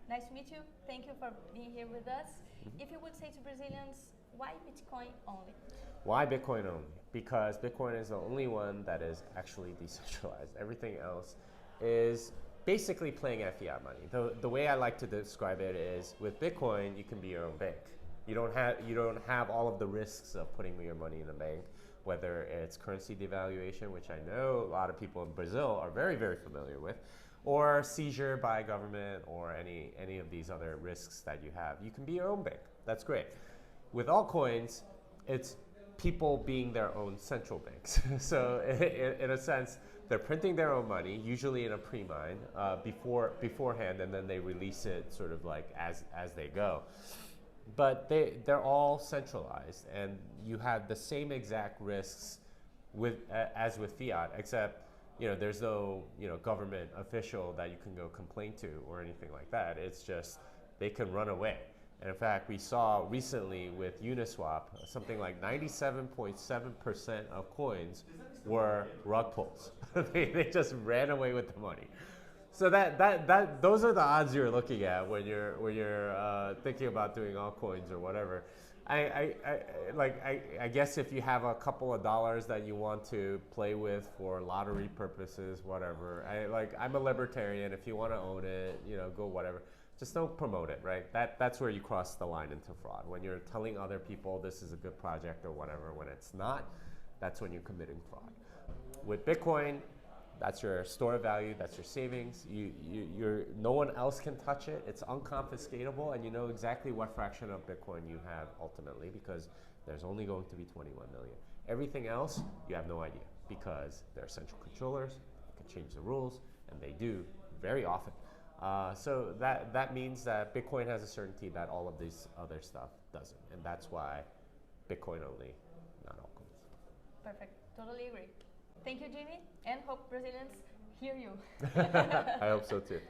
Nice to meet you. Thank you for being here with us. If you would say to Brazilians, why Bitcoin only? Why Bitcoin only? Because Bitcoin is the only one that is actually decentralized. Everything else is basically playing at fiat money. The way I like to describe it is with Bitcoin, you can be your own bank. You don't have all of the risks of putting your money in a bank, whether it's currency devaluation, which I know a lot of people in Brazil are very, very familiar with, or seizure by government, or any of these other risks that you have. You can be your own bank. That's great. With altcoins, it's people being their own central banks. So in a sense, they're printing their own money, usually in a pre-mine beforehand, and then they release it sort of like as they go. But they're all centralized, and you have the same exact risks as with fiat, except there's no government official that you can go complain to or anything like that. It's just they can run away. And in fact, we saw recently with Uniswap, something like 97.7% of coins were rug pulls. they just ran away with the money. So those are the odds you're looking at when you're thinking about doing altcoins or whatever. I guess if you have a couple of dollars that you want to play with for lottery purposes, whatever. I'm a libertarian. If you want to own it, go whatever. Just don't promote it, right? That's where you cross the line into fraud. When you're telling other people this is a good project or whatever, when it's not, that's when you're committing fraud. With Bitcoin, that's your store of value, that's your savings. No one else can touch it. It's unconfiscatable, and you know exactly what fraction of Bitcoin you have ultimately, because there's only going to be 21 million. Everything else, you have no idea, because they're central controllers, they can change the rules, and they do very often. So that means that Bitcoin has a certainty that all of this other stuff doesn't, and that's why Bitcoin only, not altcoins. Perfect. Totally agree. Thank you, Jimmy, and hope Brazilians hear you. I hope so too.